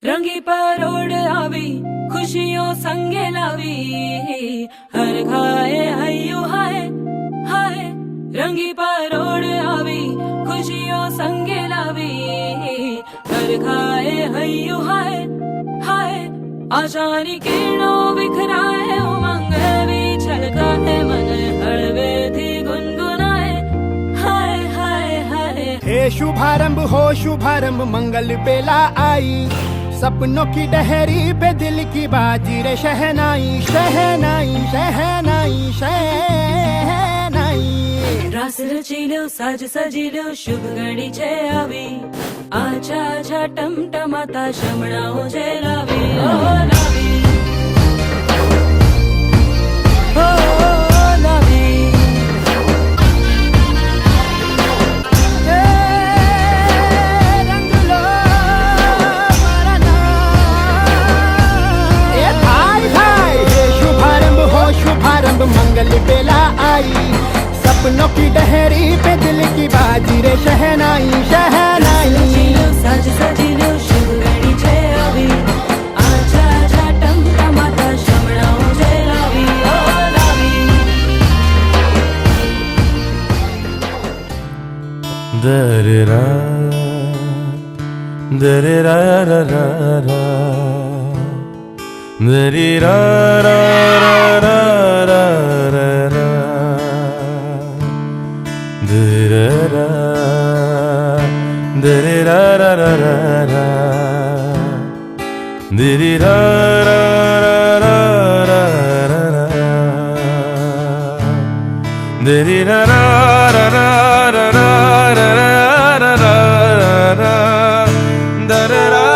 रंगी परोड़ आवी खुशियों संगे लावी हर खाए हयू हाय हाय रंगी परोड़ आवी खुशियों संगे लावी हर खाए हयू हाय हाय आशानी किरणों बिखराए उमंग भी छलकाए मन हळवे थी गुनगुनाए हाय हाय हाय हे शुभारंभ हो शुभारंभ मंगल बेला आई सपनों की डहरी पे दिल की बाजी रे शहनाई शहनाई शहनाई शहनाई रास रचिलो साज सजिलो शुभ घड़ी छे आवी आछा आछा टमटमाता शमणाओ छे लावी ओ लावी ओ लावी शुभारंभ मंगल बेला आई सपनों की डहरी पे दिल की बाजी रे शहनाई शहनाई साज सजिलो शुभ घड़ी छे आवी आछा आछा टमटमाता शमणाओ छे लावी ओ लावी दररा दररा रा रा रा दररा रा रा रा रा रा रा दररा दररा रा रा रा रा दररा रा रा रा रा रा दररा रा रा रा रा रा रा रा रा रा दररा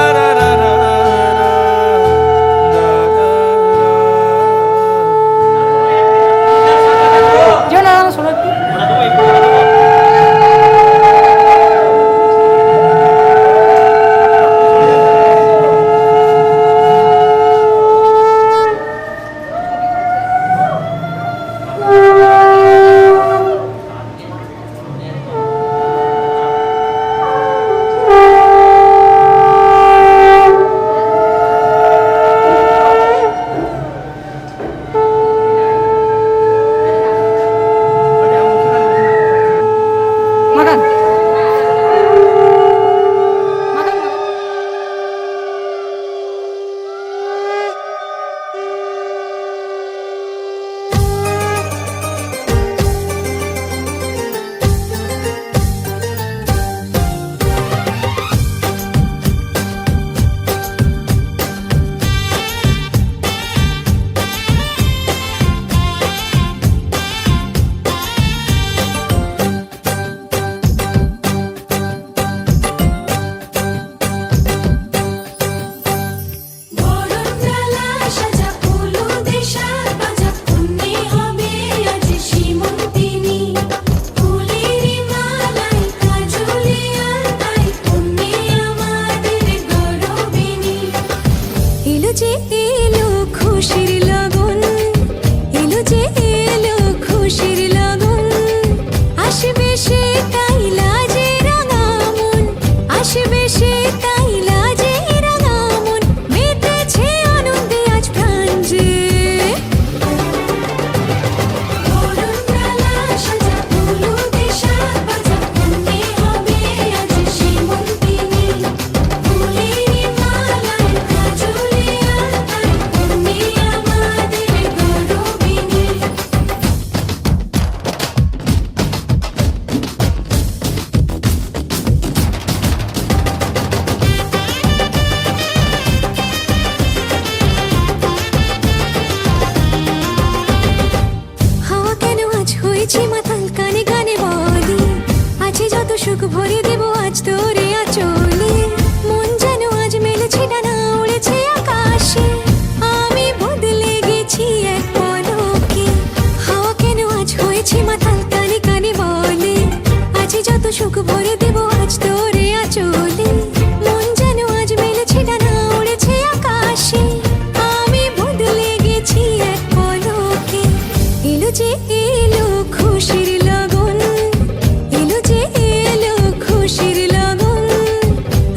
খুশির লগন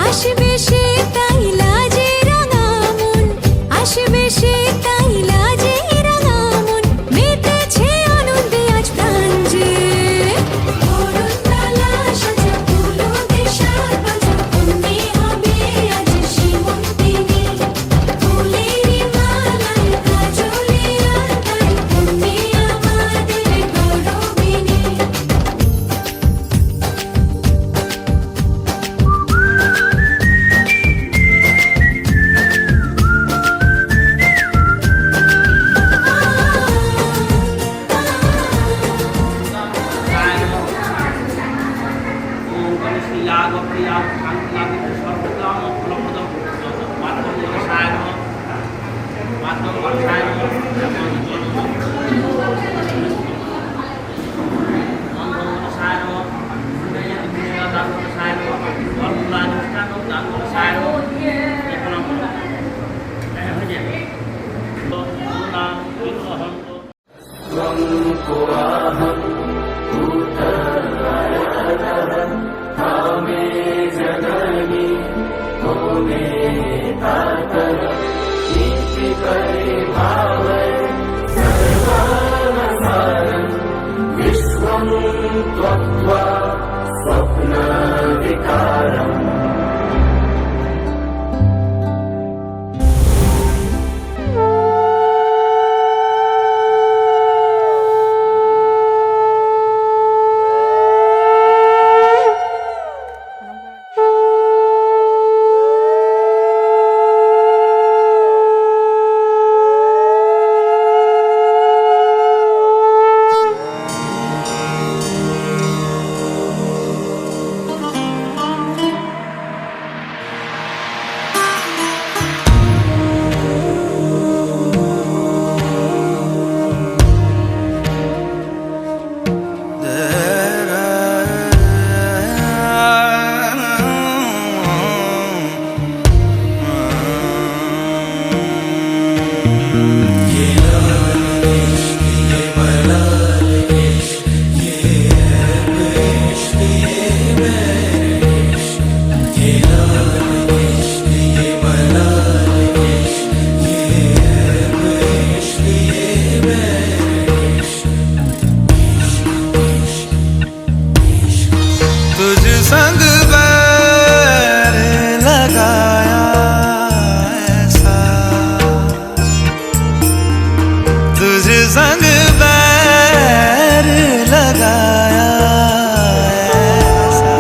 আসবে সে তাই লাজের तुझ संग बैर लगाया ऐसा, तुझ संग बैर लगाया ऐसा।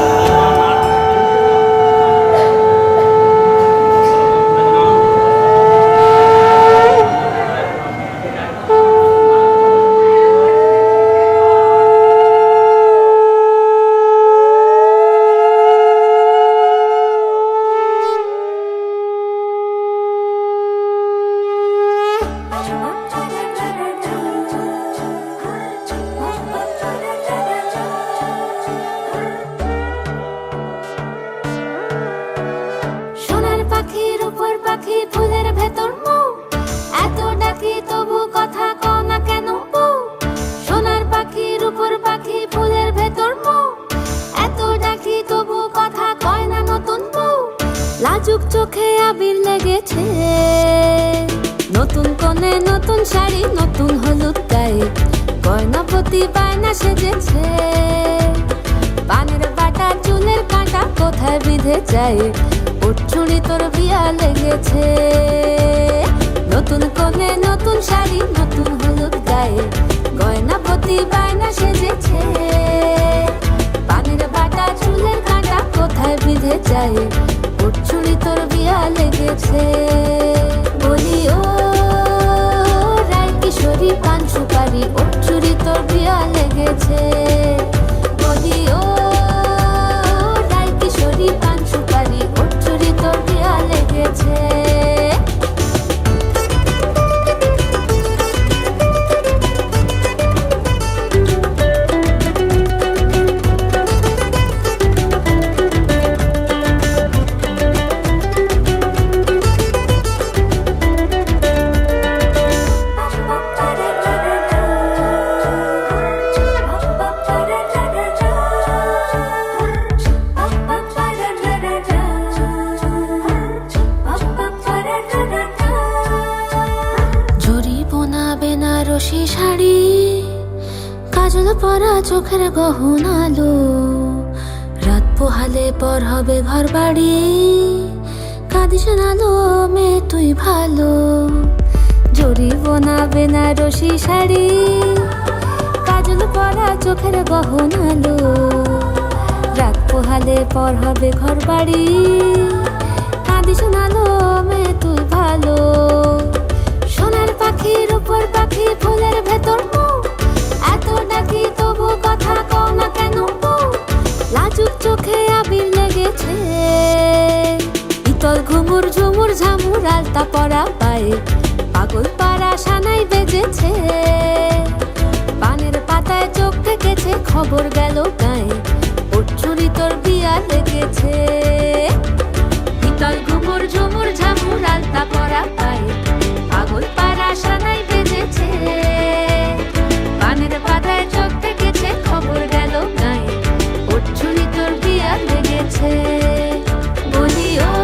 সোনার পাখির উপর পাখি ফুলের ভেতর মৌ, এত ডাকি তবু কথা কও না কেন বউ। সোনার পাখির উপর পাখি ফুলের ভেতর মৌ, এত ডাকি তবু কথা কয় না নতুন বউ। লাজুক চোখে আবির লেগেছে, নতুন কোণে নতুন শাড়ি নতুন হলুদ গায়ে, গয়নাপতি বায়না সেজেছে। পানের বাটা চুলের কাঁটা কোথায় বিঁধে যায়, ওর চুড়ি তোর বিয়া লেগেছে। নতুন কোণে নতুন শাড়ি নতুন হলুদ গায়ে, গয়নাপতি বায়না সেজেছে। পানের বাটা চুলের কাঁটা কোথায় বিঁধে যায়, ওর চুড়ি তোর বিয়া লেগেছে। বলি ও রায় কিশোরী পান সুপারি, ওর চুড়ি তোর বিয়া লেগেছে। বলি ও রায় কিশোরী পান সুপারি, ওর চুড়ি তোর বিয়া লেগেছে। বেনারসি শাড়ি, কাজল পরা চোখের গহনালো, রাত পোহালে পর হবে ঘর বাড়ি, কাঁদিস নালো মেয়ে তুই ভালো। জরি বোনা বেনারসি শাড়ি, কাজল পরা চোখের গহনালো, রাত পোহালে পর হবে ঘর বাড়ি, কাঁদিস নালো মেয়ে তুই ভালো। সোনার পাখির উপর পাখি ফুলের ভেতর মৌ, এত ডাকি তবু কথা কও না কেন বউ। লাজুক চোখে আবির লেগেছে, ইতল ঘুমুর ঝুমুর ঝামুর আলতা পরা পায়ে, পাগল পাড়া সানাই বেজেছে। পানের পাতায় চোখ থেকেছে, খবর গেল গায়ে, ওর চুরি তোর বিয়া লেগেছে। ইতল ঘুমুর ঝুমুর ঝামুর আলতা পরা পায়ে, পাগল পাড়া সানাই বেজেছে। পানের পাতায় চোখ থেকেছে, খবর গেল গায়ে, ওর চুরি তোর বিয়া লেগেছে। বলি ও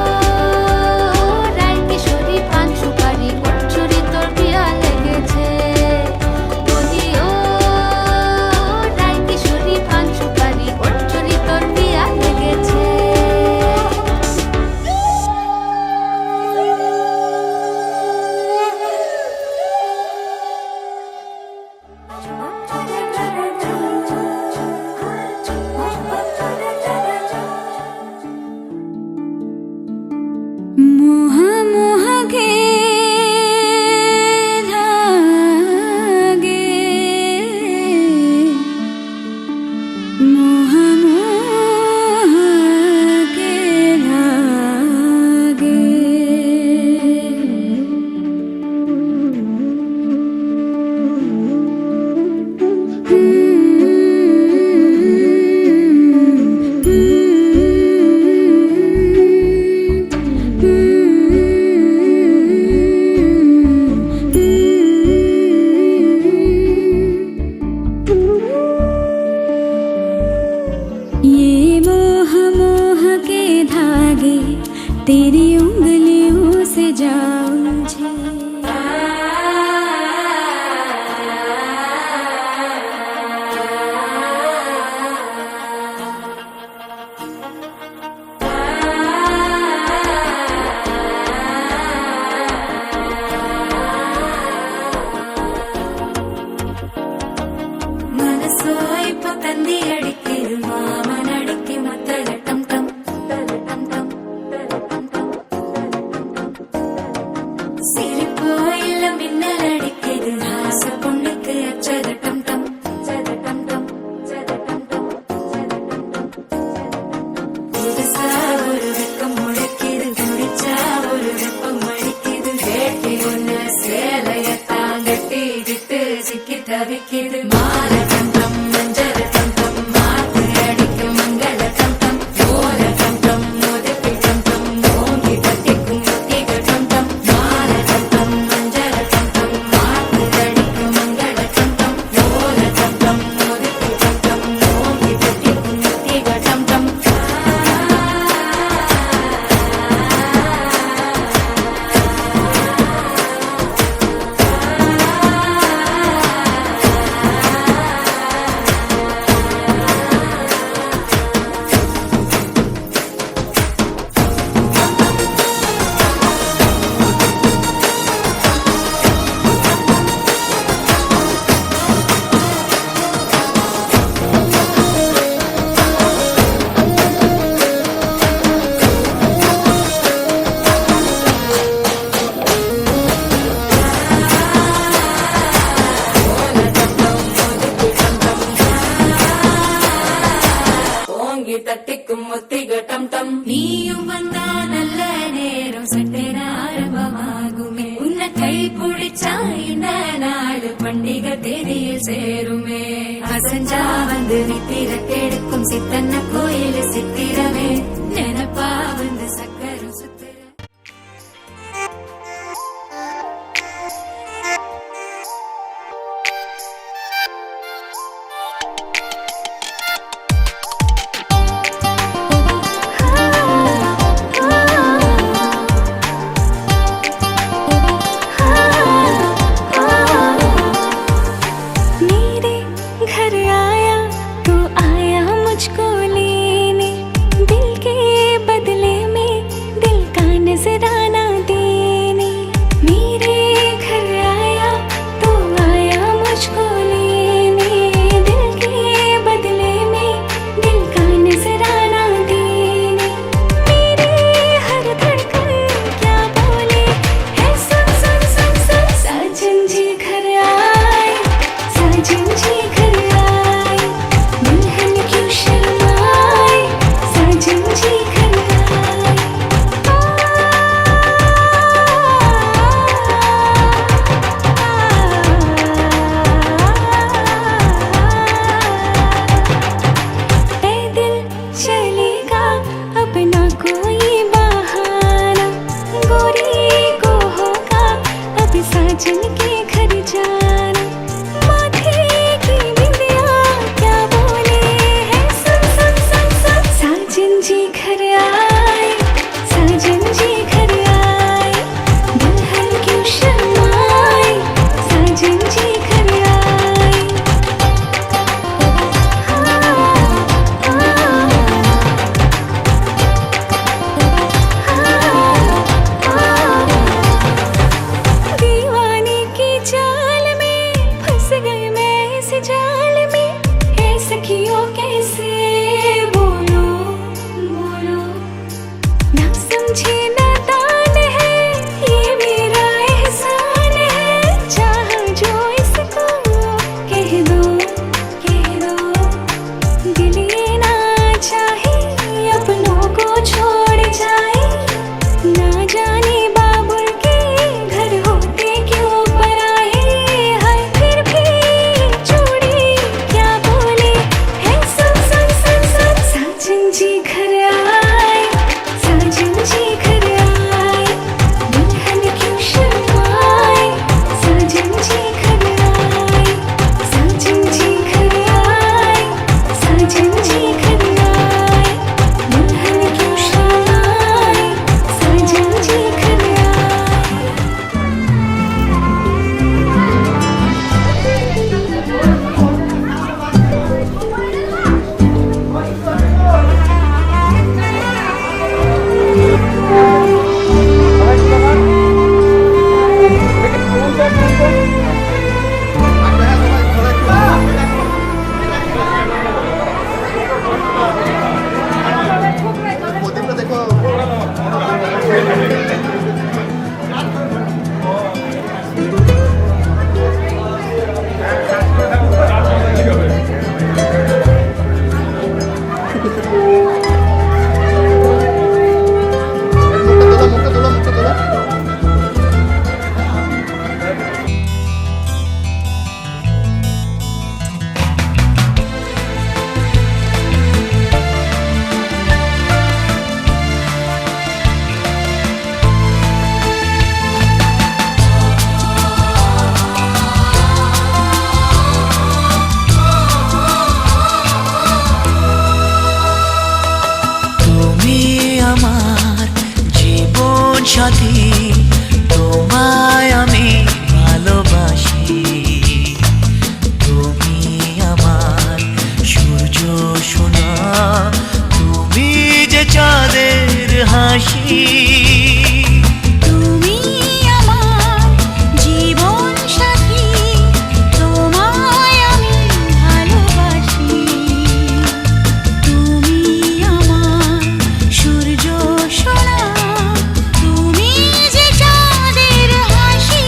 அடிக்குது மாற டம் டம் மஞ்சள் டம் டம் மாத்து அடிக்கும் மங்கள டம் டம் ஓர டம் டம் மோதப்பி டம் டம் ஓங்கி தட்டிக்கும் முத்திக டம் டம் மாற டம் டம் மஞ்சள் டம் டம் மாத்து அடிக்கும் மங்கள டம் டம் ஓர டம் டம் மோதப்பி டம் டம் ஓங்கி தட்டிக்கும் முத்திக டம் டம் ஓங்கி தட்டிக்கும் முத்திக டம் டம் நீயும் வந்தா நல்ல நேரம் சட்டென ஆரம்பமாகுமே உன்னை கை பிடிச்சா இந்த நாடு பண்டிகை தேதியில் சேருமே அசஞ்சா வந்து நித்திர கெடுக்கும் சித்தன்ன கோயில் சித்திரமே நினப்பா வந்து சக்கரம் சுத்திர मेरे घर आया तू आया मुझको लेने दिल के बदले में दिल का नजराना देने मेरे घर आया तू आया मुझको लेने दिल के बदले में दिल का नजराना देने मेरे हर धड़कन क्या बोले है सुन सुन सुन सुन साजन जी घर आए साजन जी घर आए दुल्हन क्यों शर्माए साजन जी घर आए दिल चलेगा अपना कोई बहाना गोरी को होगा अब साजन के घर जाना माथे की बिंदिया क्या बोले है सुन सुन सुन सुन साजन जी घर आए साजन जी घर आए दुल्हन क्यों शर्माए साजन जी घर आए दीवाने की তোমায় আমি ভালোবাসি। তুমি আমার সূর্য সোনা, তুমি যে চাঁদের হাসি। তুমি আমার জীবন সাথী, তোমায় আমি ভালোবাসি। তুমি আমার সূর্য সোনা, তুমি যে চাঁদের হাসি।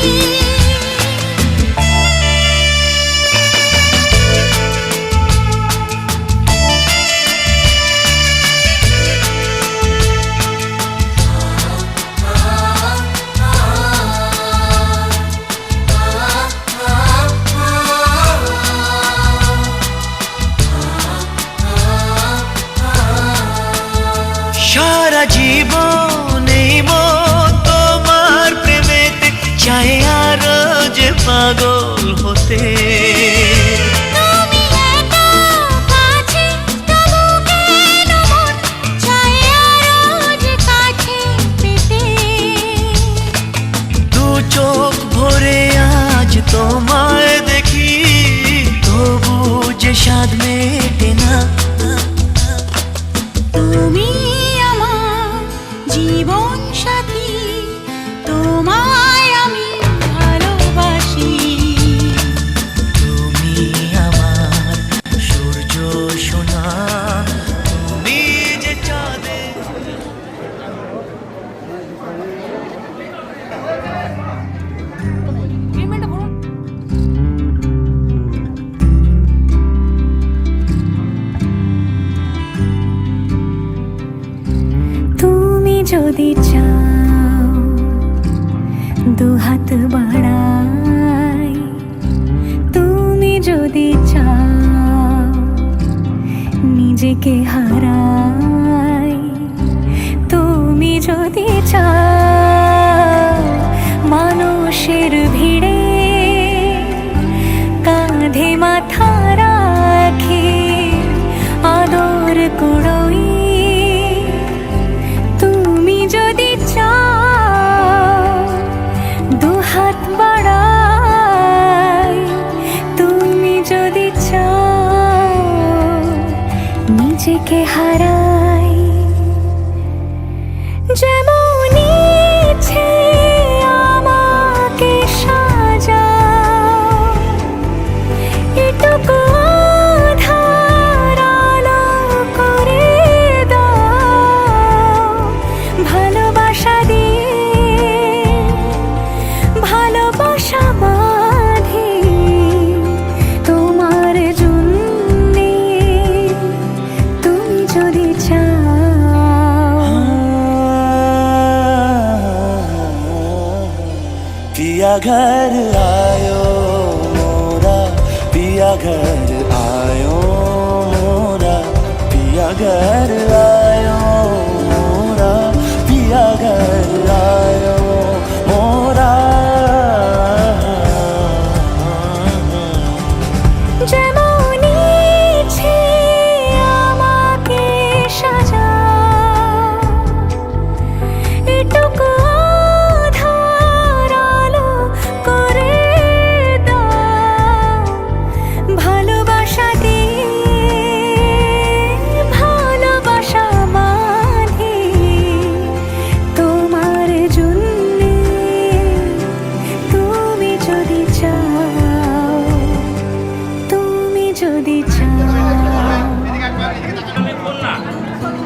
সারা জীবন এই মন তোমার প্রেমেতে চাই আরো যে পাগল হতে। তুমি একা কাছে, তবু কেন মন চায় আরো যে কাছে পেতে। দু চোখ ভরে আজ তোমায় দেখি, তবু যে স্বাদ মেটে না। তুমি আমার জীবন সাথী, তোমায় আমি ভালোবাসি। তুমি আমার সূর্য সোনা, তুমি যে চাঁদের। তুমি যদি চাও দুহাত বাড়াই, তুমি যদি চাও নিজেকে হারাই, তুমি যদি চাও মানুষের ভিড়ে কাঁধে মাথা রাখি আদর কুড়োই। তুমি যদি চাও দুহাত বাড়াই, তুমি যদি চাও নিজেকে হারাই। যেমন ইচ্ছে আমাকে সাজাও, এটুকু আধার আলো করে দাও। ভালোবাসা দিয়ে ভালোবাসা বাঁধি তোমার জন্যে, তুমি যদি চাও। पिया घर आयो मोरा, पिया घर आयो मोरा, पिया घर आयो मोरा, पिया घर आयो मोरा। যেমন ইচ্ছে আমাকে সাজাও, এটুকু আধার আলো করে দাও। ভালোবাসা দিয়ে ভালোবাসা বাঁধি তোমার জন্যে, তুমি যদি চাও, তুমি যদি চাও। আমি কন্যা,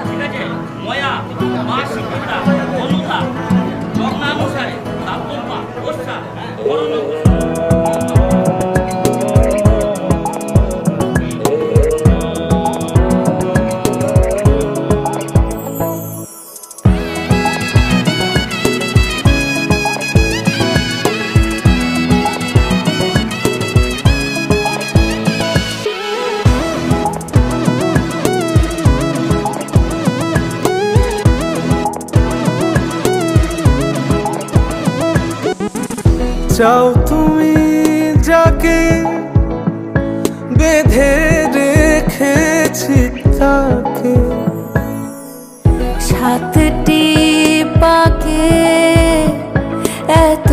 ঠিক আছে, ময়া মা শিক্ষিতা অনুতা লগ্নানুসারে তাপম্পা বর্ষা বরণ। চাও তুমি যাকে বেঁধে রেখেছি তাকে, সাতটি পাকে এত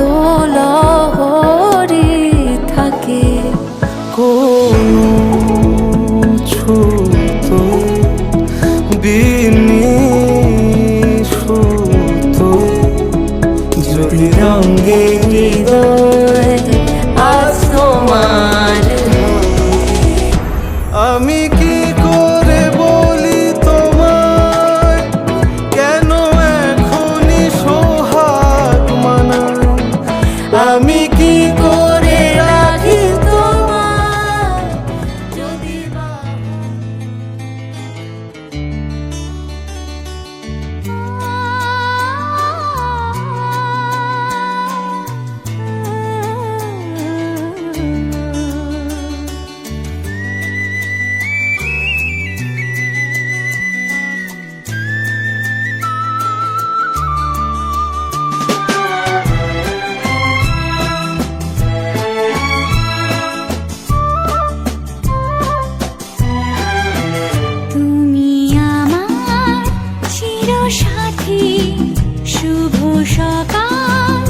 সঙ্গে হৃদয় আজ তোমার। আমি কি করে বলি তোমায় কেন এখনই সোহাগ মানায়, আমি কি করে রাখি তোমায় যদি বা তুমি আমার চিরসাথী, শুভ সকাল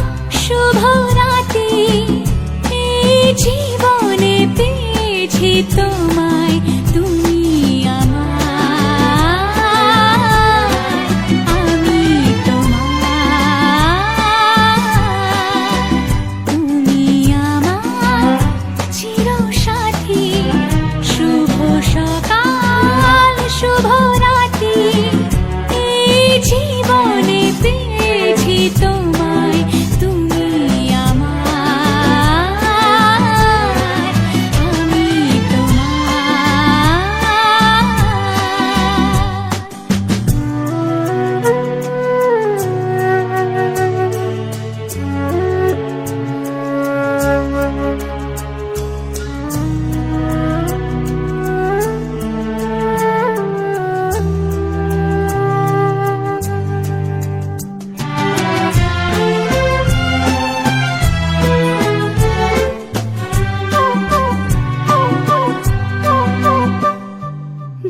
শুভ রাতি, এই জীবনে পেয়েছি তোমায়, তুমি আমার, আমি তোমার। তুমি আমার চিরসাথী, শুভ সকাল শুভ রাতি, এই জীবনে পেয়েছি তোমায়, তুমি আমার, আমি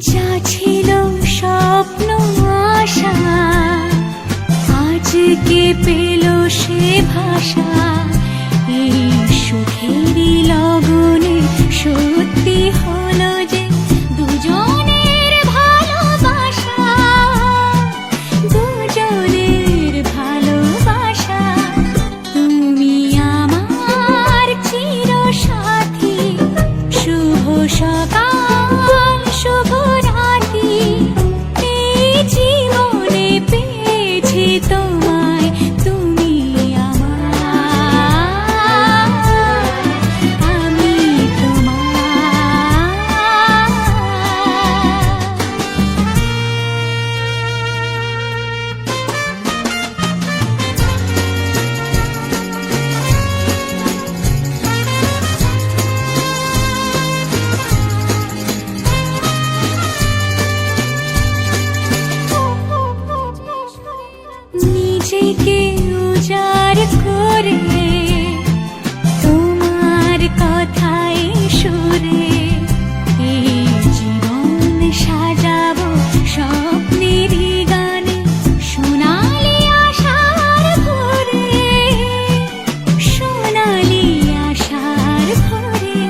যা ছিল স্বপ্ন আশা, আজকে পেল সে ভাষা, এই সুখেরই লগনে সত্যি হলো যে দুজনের ভালোবাসা, দুজনের ভালোবাসা। তুমি আমার চিরসাথী, শুভ সকাল শুভ রাতি, এই জীবনে পেয়েছি তোমায়, তুমি আমার, আমি নিজেকে উজাড় করে তোমার কথাই সুরে, এই জীবন সাজাবো স্বপ্নেরই গানে, সোনালি আশার ভোরে, সোনালি আশার ভোরে।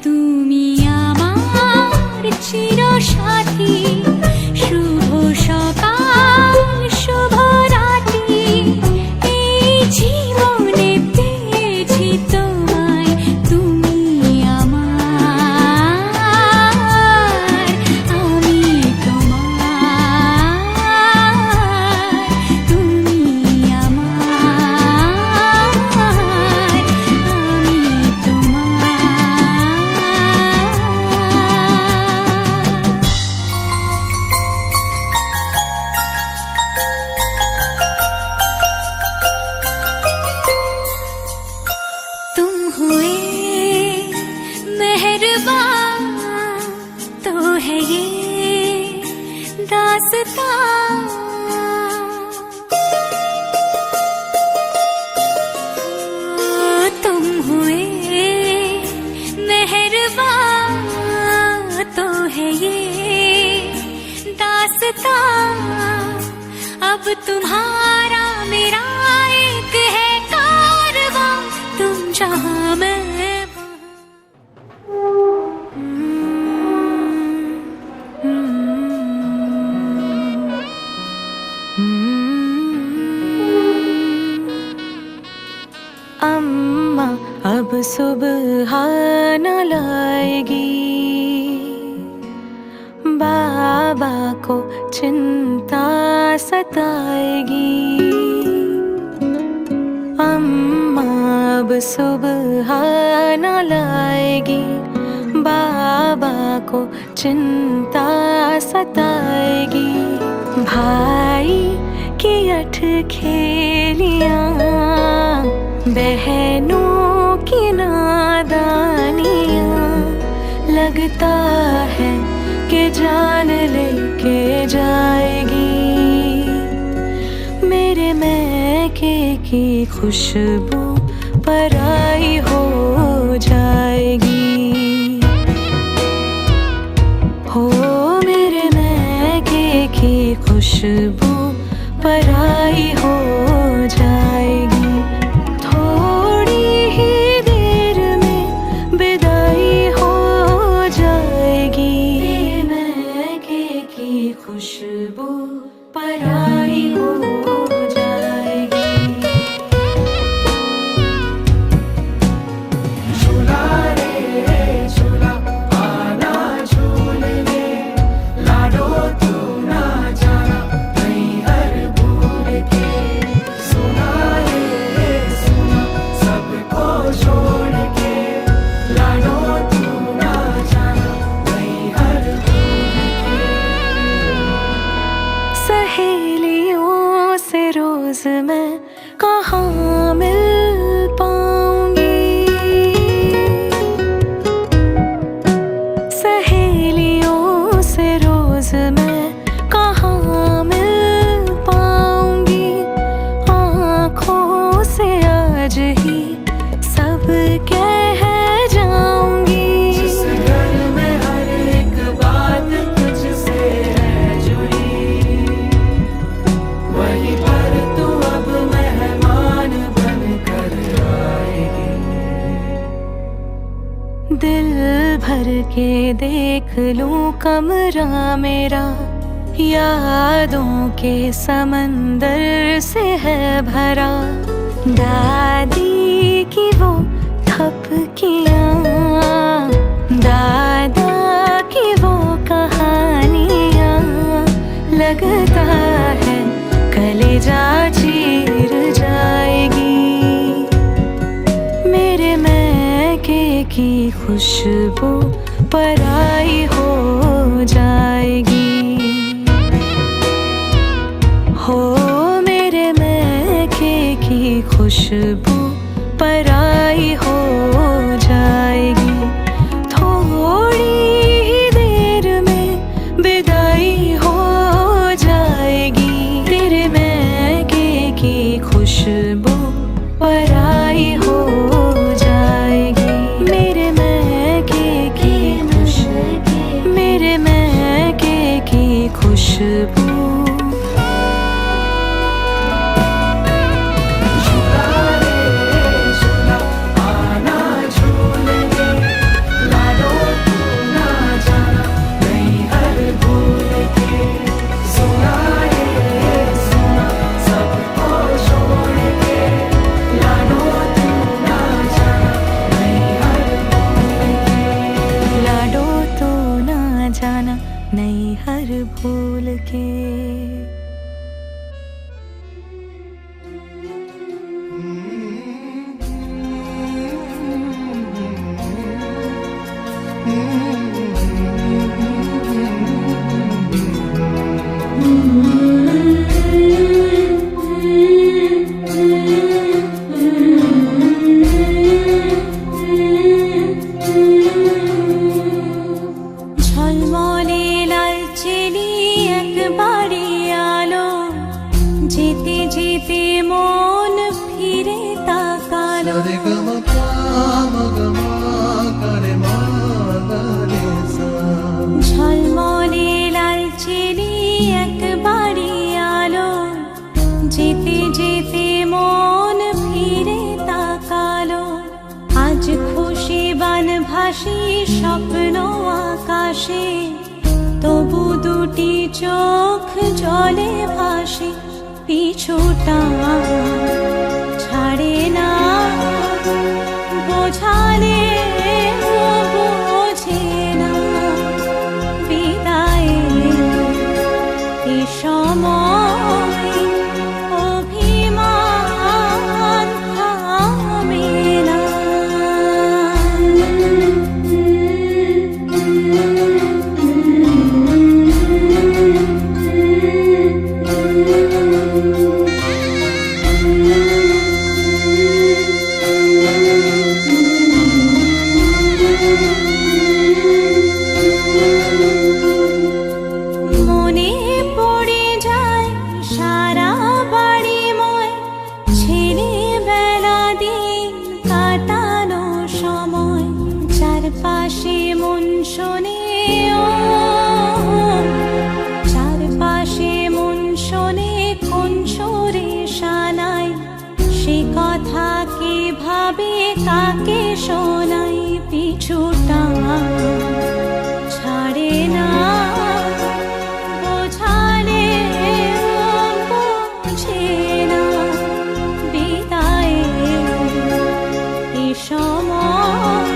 তুমি আমার চিরসাথী, শুভ সকাল শুভ রাতি, এই জীবনে পেয়েছি তোমায়, তুমি আমার, আমি তোমার। তুমি আমার, আমি তোমার। तुम हुए मेहरबान तो है ये दास्तां, तुम हुए मेहरबान तो है ये दास्तां, अब तुम्हारा मेरा एक है कारवां, तुम जहां मैं अम्मा अब सुबह न लाएगी, बाबा को चिंता सताएगी। अम्मा अब सुबह न लाएगी, बाबा को चिंता सताएगी। भाई की अठ खेलियां, बहनों की नादानियां, लगता है कि जान लेके जाएगी। मेरे मैके की खुशबू पराई हो जाएगी। हो मेरे मैके की खुशबू पराई हो जाएगी। थोड़ी ही देर में विदाई हो जाएगी। मैके की खुशबू पराई हो जाएगी। झूला रे झूला आना झूलने, लाडो तू ना जाना नहीं हर भूल के। सुना रे सुना सबको छोड़ के, लाडो तू ना जाना नहीं हर भूल के। सहेलियों से रोज मैं कहाँ मिल पाऊंगी। सहेलियों से रोज मैं कहाँ मिल पाऊंगी। आँखों से आज ही सब कह जाऊंगी। जिस घर में हर एक बात तुझसे है जुड़ी, वहीं पर तू अब मेहमान बनकर आएगी। दिल भर के देख लूं कमरा मेरा, यादों के समंदर से है भरा। दादी की वो थपकियाँ, दादा की वो कहानियाँ, लगता है कलेजा चीर जाएगी। मेरे मैके की खुशबू पराई हो जाएगी। हो मेरे मैके की खुशबू पराई हो जाएगी। थोड़ी ही देर में विदाई हो जाएगी। तेरे मैके की खुशबू पराई हो जाएगी। मेरे मैके की खुशबू, मेरे मैके की खुशबू। झूला रे झूला आना झूलने, लाडो तू ना जाना नहीं हर भूल के। सुना रे सुना सबको छोड़ के, लाडो तू ना जाना नहीं हर भूल के। लाडो तो ना जाना नहीं हर भूल के। ঝলমলে লাল চিনি একবারে আলো, যেতে যেতে মন ফিরে তাকালো। ঝলমলে লাল চিনি একবারে আলো, যেতে যেতে মন ফিরে তাকালো। আজ খুশি বান ভাসি স্বপ্ন আকাশে, তবু দুটি চোখ জলে ভাসে। পিছুটা ছাড়ে না বোঝালে বোঝে না বিদায়ের এ সময় অভিমান থামে না। মনে পড়ে যায় সারা বাড়িময় ছেলেবেলা দিন কাটানো সময়, চারপাশে মন শোনে ও চারপাশে মন শোনে কোন সুরে শানাই, সে কথা কে ভাবে কাকে শোনাই, পিছুটা ছাড়ে না বোঝালে বোঝে না বিদায়ের এ সময়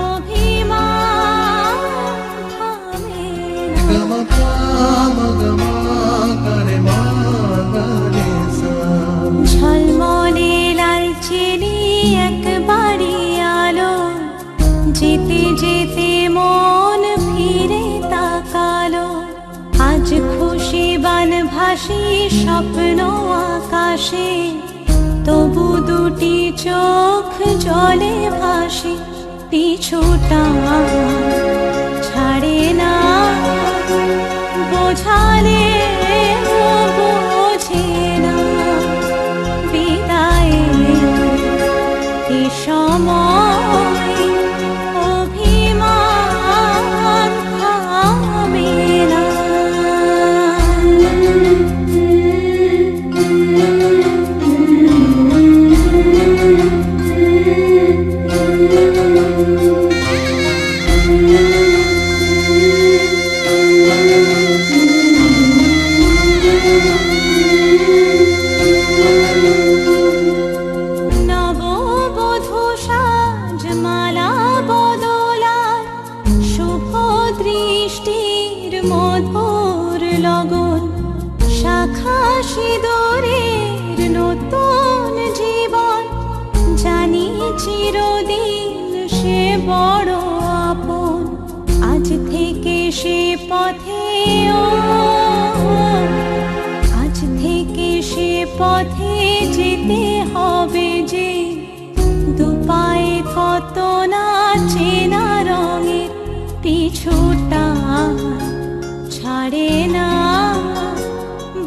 অভিমান থামে না। ঝলমলে লাল চিনি একবারই আলো, যেতে যেতে মন ফিরে তাকালো, আজ খুশি বান ভাসি স্বপ্ন আকাশে, তবু দুটি চোখ জলে ভাসি, পিছুটা ছাড়ে না বোঝালে বোঝে না বিদায়ের এ সময় অভিমান থামে না। নববধূ সাজমালা বদলায়, শুভ দৃষ্টির মধুর লগন, শাখা সিঁদুরের নতুন জীবন, জানি চিরদিন সে বড় আপন, আজ থেকে সে পথে ও আজ থেকে সে পথে যেতে হবে যে, দুপায়ে কত না চেনা রঙের, পিছুটা ছাড়ে না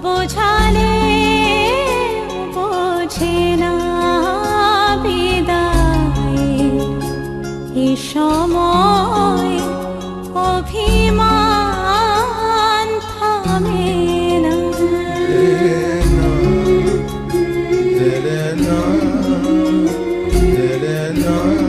বোঝালে বোঝে না বিদায়ের এ সময় অভিমান থামে না। Elena,